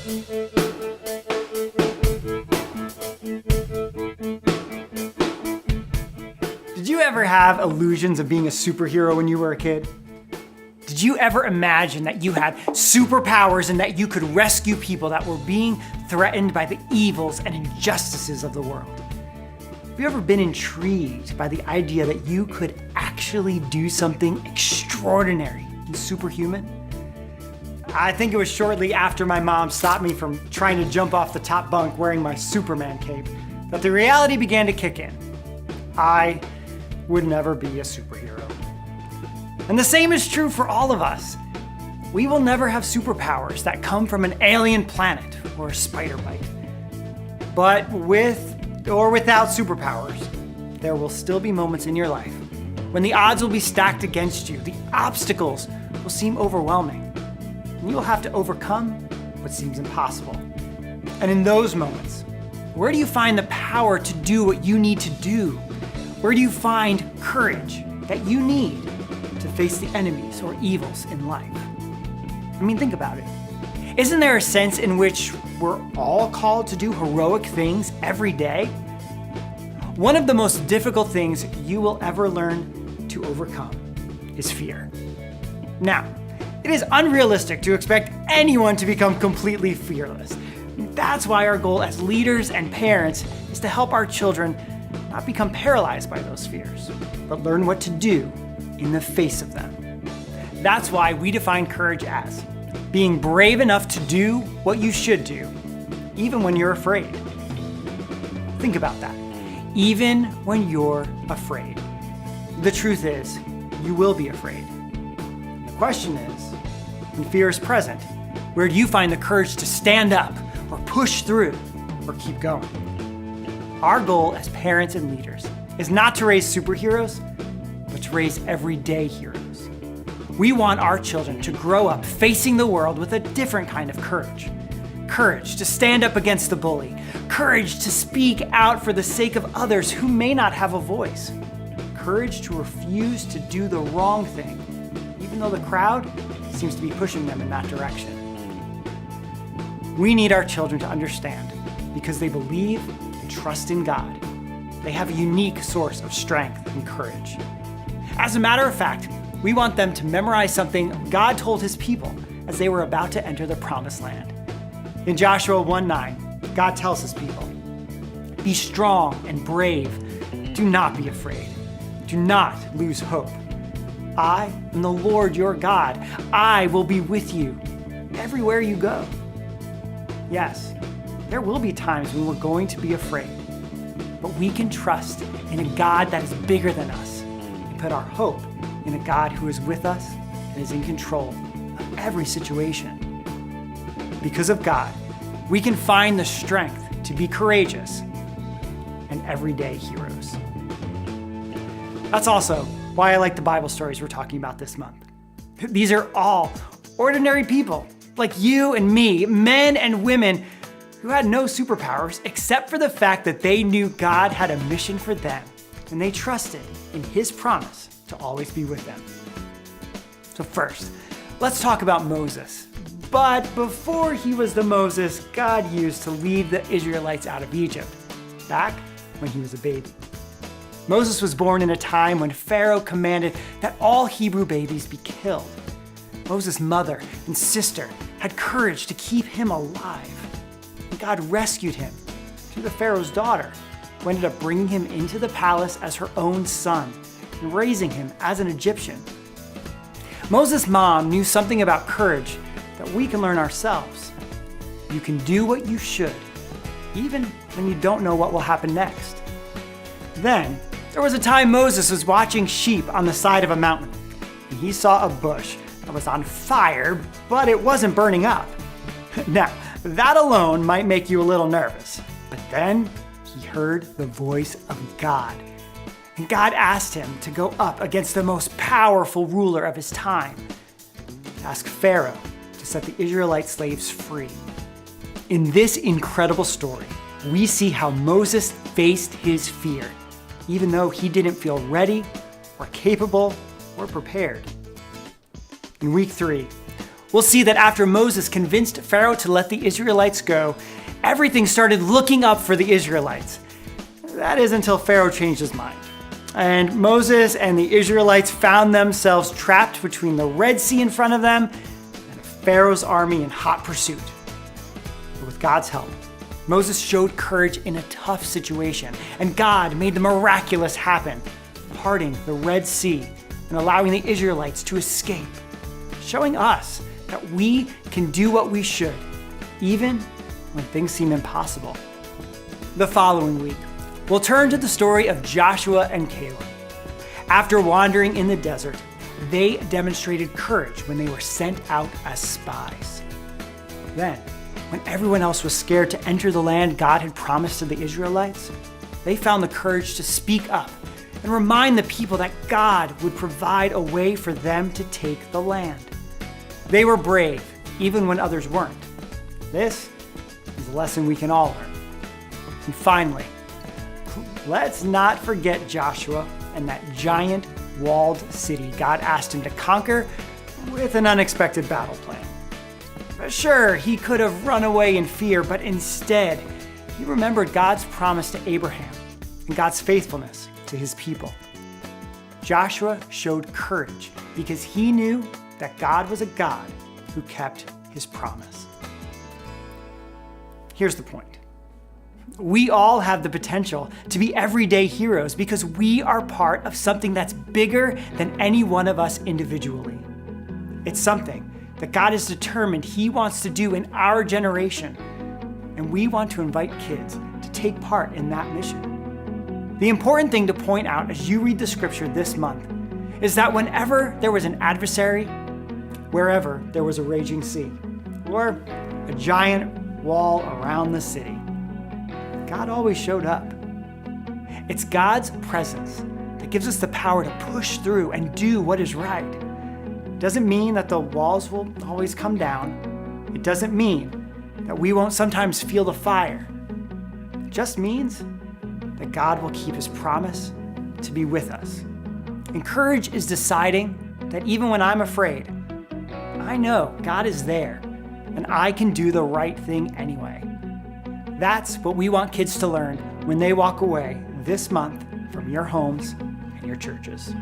Did you ever have illusions of being a superhero when you were a kid? Did you ever imagine that you had superpowers and that you could rescue people that were being threatened by the evils and injustices of the world? Have you ever been intrigued by the idea that you could actually do something extraordinary and superhuman? I think it was shortly after my mom stopped me from trying to jump off the top bunk wearing my Superman cape that the reality began to kick in. I would never be a superhero. And the same is true for all of us. We will never have superpowers that come from an alien planet or a spider bite. But with or without superpowers, there will still be moments in your life when the odds will be stacked against you, the obstacles will seem overwhelming, and you'll have to overcome what seems impossible. And in those moments, where do you find the power to do what you need to do? Where do you find courage that you need to face the enemies or evils in life? I mean, think about it. Isn't there a sense in which we're all called to do heroic things every day? One of the most difficult things you will ever learn to overcome is fear. Now, it is unrealistic to expect anyone to become completely fearless. That's why our goal as leaders and parents is to help our children not become paralyzed by those fears, but learn what to do in the face of them. That's why we define courage as being brave enough to do what you should do, even when you're afraid. Think about that. Even when you're afraid. The truth is, you will be afraid. The question is, when fear is present, where do you find the courage to stand up or push through or keep going? Our goal as parents and leaders is not to raise superheroes, but to raise everyday heroes. We want our children to grow up facing the world with a different kind of courage. Courage to stand up against the bully. Courage to speak out for the sake of others who may not have a voice. Courage to refuse to do the wrong thing, even though the crowd seems to be pushing them in that direction. We need our children to understand, because they believe and trust in God, they have a unique source of strength and courage. As a matter of fact, we want them to memorize something God told his people as they were about to enter the promised land. In Joshua 1:9, God tells his people, "Be strong and brave. Do not be afraid. Do not lose hope. I am the Lord your God. I will be with you everywhere you go." Yes, there will be times when we're going to be afraid, but we can trust in a God that is bigger than us and put our hope in a God who is with us and is in control of every situation. Because of God, we can find the strength to be courageous and everyday heroes. That's also why I like the Bible stories we're talking about this month. These are all ordinary people like you and me, men and women who had no superpowers except for the fact that they knew God had a mission for them and they trusted in his promise to always be with them. So first, let's talk about Moses. But before he was the Moses God used to lead the Israelites out of Egypt, back when he was a baby. Moses was born in a time when Pharaoh commanded that all Hebrew babies be killed. Moses' mother and sister had courage to keep him alive. And God rescued him through the Pharaoh's daughter, who ended up bringing him into the palace as her own son and raising him as an Egyptian. Moses' mom knew something about courage that we can learn ourselves. You can do what you should, even when you don't know what will happen next. Then, there was a time Moses was watching sheep on the side of a mountain, and he saw a bush that was on fire, but it wasn't burning up. Now, that alone might make you a little nervous, but then he heard the voice of God. And God asked him to go up against the most powerful ruler of his time, to ask Pharaoh to set the Israelite slaves free. In this incredible story, we see how Moses faced his fear, even though he didn't feel ready or capable or prepared. In week 3, we'll see that after Moses convinced Pharaoh to let the Israelites go, everything started looking up for the Israelites. That is until Pharaoh changed his mind. And Moses and the Israelites found themselves trapped between the Red Sea in front of them and Pharaoh's army in hot pursuit. But with God's help, Moses showed courage in a tough situation, and God made the miraculous happen, parting the Red Sea and allowing the Israelites to escape, showing us that we can do what we should, even when things seem impossible. The following week, we'll turn to the story of Joshua and Caleb. After wandering in the desert, they demonstrated courage when they were sent out as spies. Then, when everyone else was scared to enter the land God had promised to the Israelites, they found the courage to speak up and remind the people that God would provide a way for them to take the land. They were brave, even when others weren't. This is a lesson we can all learn. And finally, let's not forget Joshua and that giant walled city God asked him to conquer with an unexpected battle plan. Sure, he could have run away in fear, but instead, he remembered God's promise to Abraham and God's faithfulness to his people. Joshua showed courage because he knew that God was a God who kept his promise. Here's the point. We all have the potential to be everyday heroes because we are part of something that's bigger than any one of us individually. It's something that God is determined he wants to do in our generation, and we want to invite kids to take part in that mission. The important thing to point out as you read the scripture this month is that whenever there was an adversary, wherever there was a raging sea, or a giant wall around the city, God always showed up. It's God's presence that gives us the power to push through and do what is right. It doesn't mean that the walls will always come down. It doesn't mean that we won't sometimes feel the fire. It just means that God will keep his promise to be with us. And courage is deciding that even when I'm afraid, I know God is there and I can do the right thing anyway. That's what we want kids to learn when they walk away this month from your homes and your churches.